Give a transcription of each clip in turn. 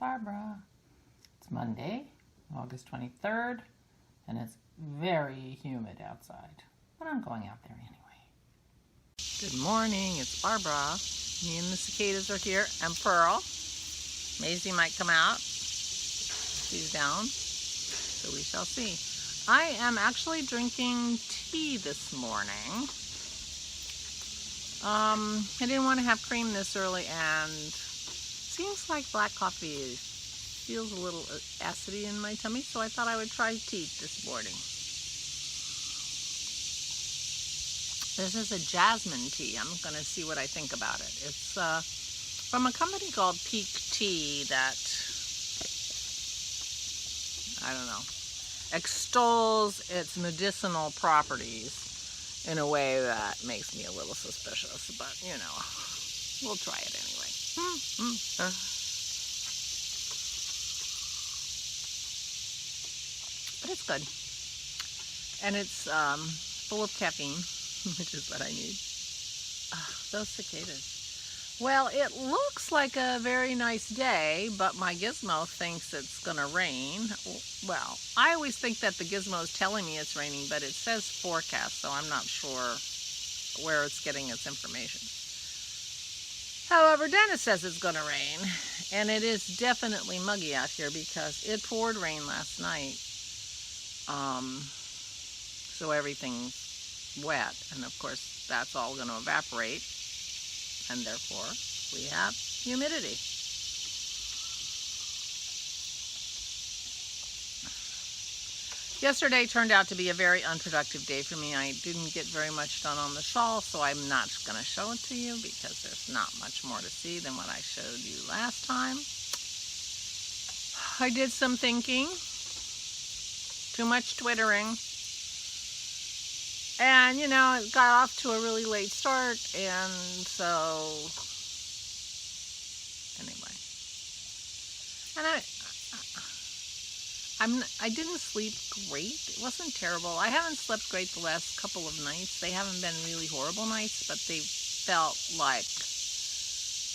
Barbara. It's Monday, August 23rd, and it's very humid outside, but I'm going out there anyway. Good morning, it's Barbara. Me and the cicadas are here, and Pearl. Maisie might come out. She's down, so we shall see. I am actually drinking tea this morning. I didn't want to have cream this early, and seems like black coffee feels a little acidy in my tummy, so I thought I would try tea this morning. This is a jasmine tea. I'm going to see what I think about it. It's from a company called Peak Tea that, I don't know, extols its medicinal properties in a way that makes me a little suspicious, but you know, we'll try it anyway. But it's good, and it's full of caffeine, which is what I need. Those cicadas. Well, it looks like a very nice day, but my gizmo thinks it's gonna rain. Well, I always think that the gizmo is telling me it's raining, but it says forecast, so I'm not sure where it's getting its information. However, Dennis says it's gonna rain, and it is definitely muggy out here because it poured rain last night. So everything's wet, and of course that's all gonna evaporate, and therefore we have humidity. Yesterday turned out to be a very unproductive day for me. I didn't get very much done on the shawl, so I'm not going to show it to you because there's not much more to see than what I showed you last time. I did some thinking, too much twittering, and you know, it got off to a really late start, and so anyway, and I didn't sleep great. It wasn't terrible. I haven't slept great the last couple of nights. They haven't been really horrible nights, but they felt like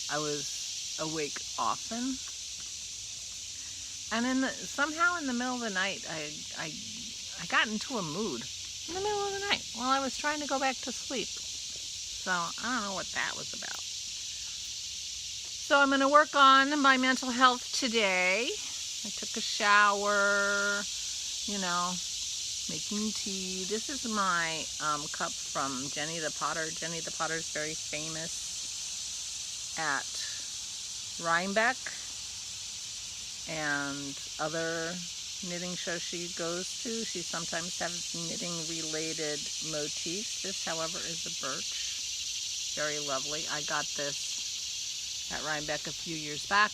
I was awake often. And then somehow in the middle of the night, I got into a mood in the middle of the night while I was trying to go back to sleep. So I don't know what that was about. So I'm going to work on my mental health today. I took a shower, you know, making tea. This is my cup from Jenny the Potter. Jenny the Potter is very famous at Rhinebeck and other knitting shows she goes to. She sometimes has knitting related motifs. This, however, is a birch. Very lovely. I got this at Rhinebeck a few years back.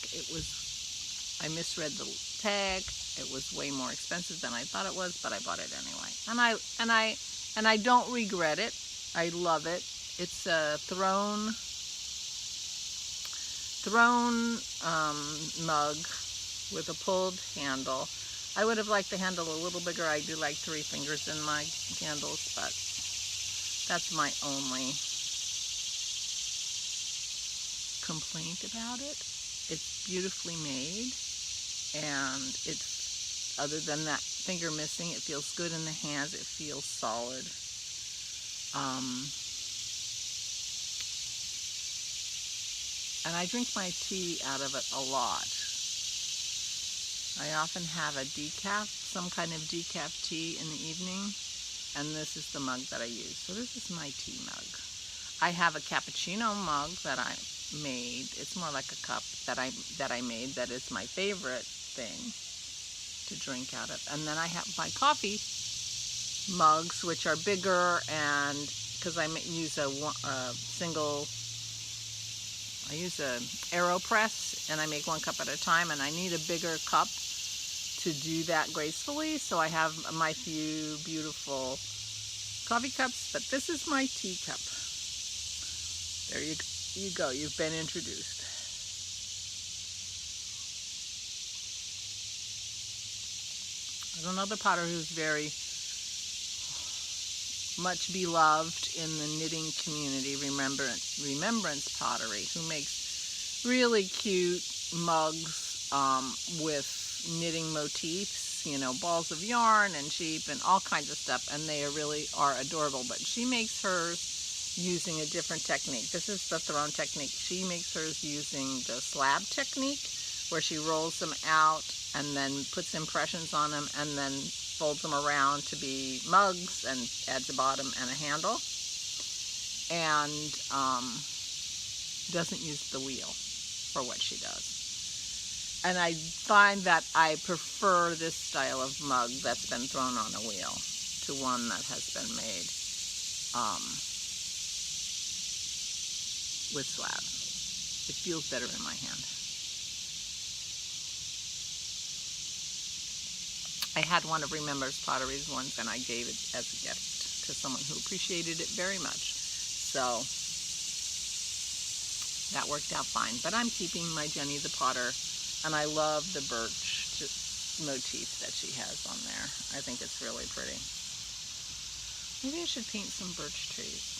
I misread the tag. It was way more expensive than I thought it was, but I bought it anyway. And I don't regret it. I love it. It's a throne mug with a pulled handle. I would have liked the handle a little bigger. I do like 3 fingers in my handles, but that's my only complaint about it. It's beautifully made, and it's, other than that finger missing, it feels good in the hands. It feels solid. And I drink my tea out of it a lot. I often have a decaf, some kind of decaf tea in the evening, and this is the mug that I use. So this is my tea mug. I have a cappuccino mug that I made. It's more like a cup that I made that is my favorite thing to drink out of. And then I have my coffee mugs, which are bigger, and because I use a AeroPress, and I make 1 cup at a time, and I need a bigger cup to do that gracefully. So I have my few beautiful coffee cups, but this is my tea cup. There you go. You've been introduced. There's another potter who's very much beloved in the knitting community, Remembrance Pottery, who makes really cute mugs with knitting motifs, you know, balls of yarn and sheep and all kinds of stuff, and they really are adorable. But she makes hers using a different technique. This is the thrown technique. She makes hers using the slab technique, where she rolls them out and then puts impressions on them and then folds them around to be mugs and adds a bottom and a handle, and doesn't use the wheel for what she does. And I find that I prefer this style of mug that's been thrown on a wheel to one that has been made with slab. It feels better in my hand. I had one of Remember's Potteries once, and I gave it as a gift to someone who appreciated it very much. So that worked out fine. But I'm keeping my Jenny the Potter, and I love the birch motif that she has on there. I think it's really pretty. Maybe I should paint some birch trees.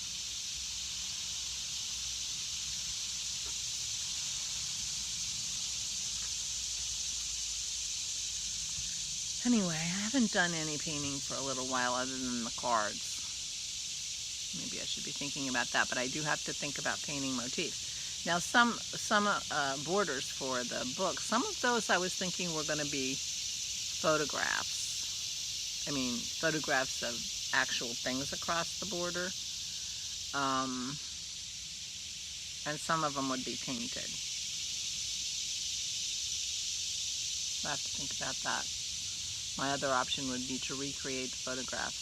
Anyway, I haven't done any painting for a little while other than the cards. Maybe I should be thinking about that, but I do have to think about painting motifs. Now, some borders for the book, some of those I was thinking were going to be photographs. I mean, photographs of actual things across the border. And some of them would be painted. So I have to think about that. My other option would be to recreate the photographs,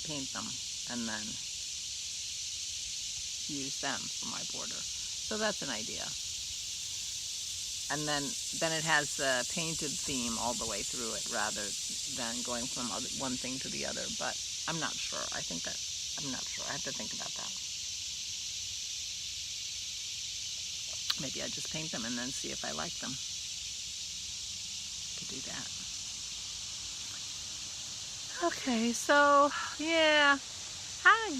paint them, and then use them for my border. So that's an idea. And then it has the painted theme all the way through it, rather than going from one thing to the other. But I'm not sure. I'm not sure. I have to think about that. Maybe I just paint them and then see if I like them. Could do that. Okay, so yeah, I'm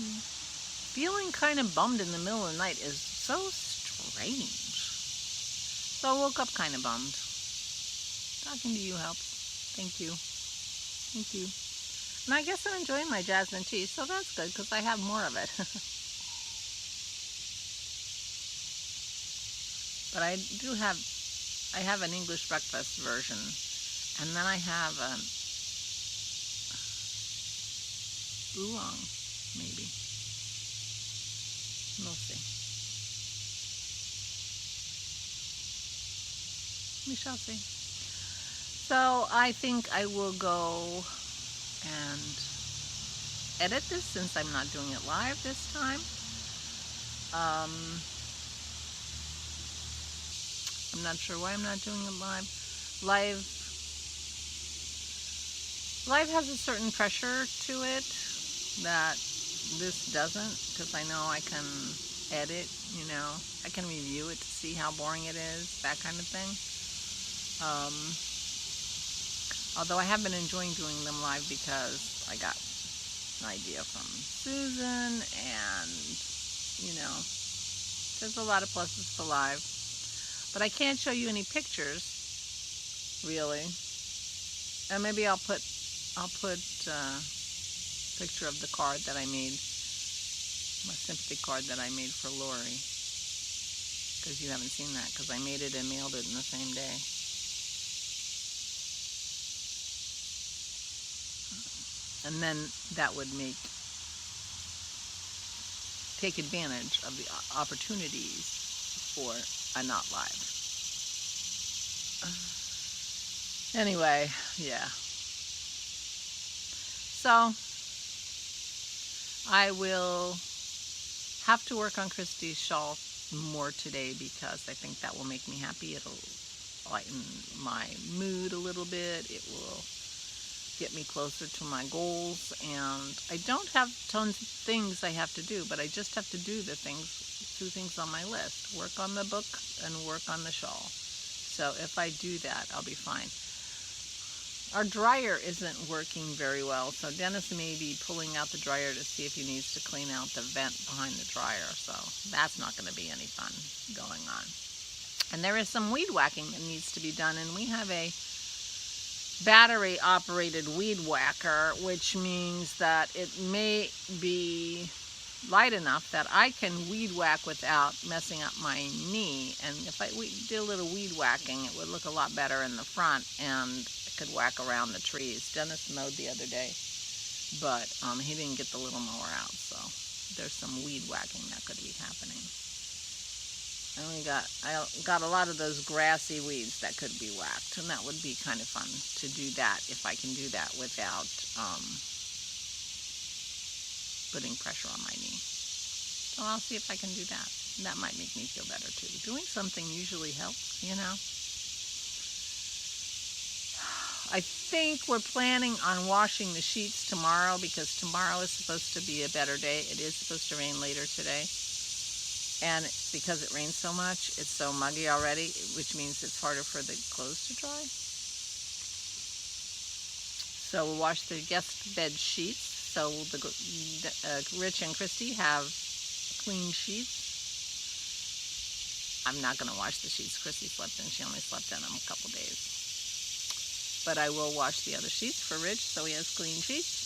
feeling kind of bummed in the middle of the night is so strange. So I woke up kind of bummed. Talking to you helps. Thank you. Thank you. And I guess I'm enjoying my jasmine tea, so that's good because I have more of it. But I have an English breakfast version, and then I have an oolong, maybe. We'll see. We shall see. So I think I will go and edit this since I'm not doing it live this time. I'm not sure why I'm not doing it live. Live has a certain pressure to it that this doesn't, because I know I can edit, you know, I can review it to see how boring it is, that kind of thing. Although I have been enjoying doing them live because I got an idea from Susan, and, you know, there's a lot of pluses for live. But I can't show you any pictures, really. And maybe I'll put picture of the card that I made, my sympathy card that I made for Lori, because you haven't seen that, because I made it and mailed it in the same day. And then that would take advantage of the opportunities for a not live. Anyway, yeah. So I will have to work on Christy's shawl more today because I think that will make me happy. It'll lighten my mood a little bit. It will get me closer to my goals, and I don't have tons of things I have to do, but I just have to do two things on my list: work on the book and work on the shawl. So if I do that, I'll be fine. Our dryer isn't working very well, so Dennis may be pulling out the dryer to see if he needs to clean out the vent behind the dryer, so that's not going to be any fun going on. And there is some weed whacking that needs to be done, and we have a battery operated weed whacker, which means that it may be light enough that I can weed whack without messing up my knee. And if I did a little weed whacking, it would look a lot better in the front, and I could whack around the trees. Dennis mowed the other day, but he didn't get the little mower out, so there's some weed whacking that could be happening. I got a lot of those grassy weeds that could be whacked, and that would be kind of fun to do that if I can do that without putting pressure on my knee. So I'll see if I can do that. That might make me feel better too. Doing something usually helps, you know. I think we're planning on washing the sheets tomorrow, because tomorrow is supposed to be a better day. It is supposed to rain later today. And because it rains so much, it's so muggy already, which means it's harder for the clothes to dry. So we'll wash the guest bed sheets. So Rich and Christy have clean sheets. I'm not going to wash the sheets Christy slept in. She only slept in them a couple days. But I will wash the other sheets for Rich, so he has clean sheets.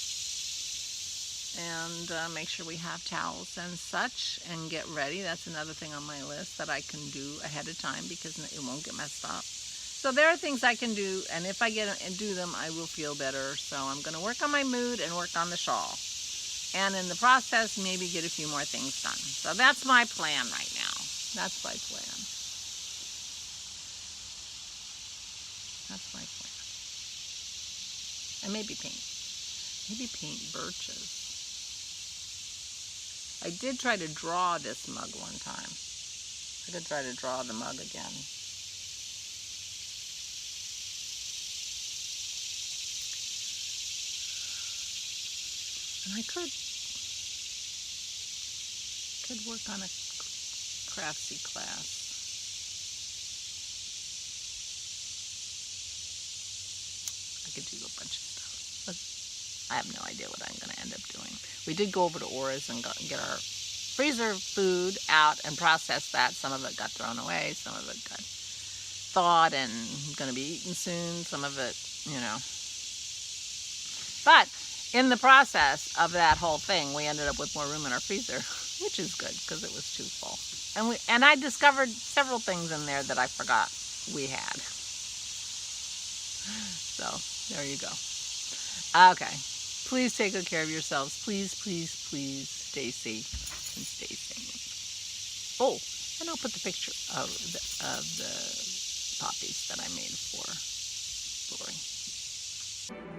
And make sure we have towels and such, and get ready. That's another thing on my list that I can do ahead of time, because it won't get messed up. So there are things I can do, and if I get and do them, I will feel better. So I'm going to work on my mood and work on the shawl, and in the process, maybe get a few more things done. So that's my plan right now. That's my plan. That's my plan. And maybe paint. Maybe paint birches. I did try to draw this mug one time. I could try to draw the mug again. And I could work on a craftsy class. I could do a bunch of stuff. But I have no idea what I'm going to end up doing. We did go over to Ora's and get our freezer food out and process that. Some of it got thrown away. Some of it got thawed and going to be eaten soon. Some of it, you know. But in the process of that whole thing, we ended up with more room in our freezer, which is good because it was too full. And I discovered several things in there that I forgot we had. So there you go. Okay. Please take good care of yourselves. Please, please, please stay safe and stay sane. Oh, and I'll put the picture of the poppies that I made for Lori.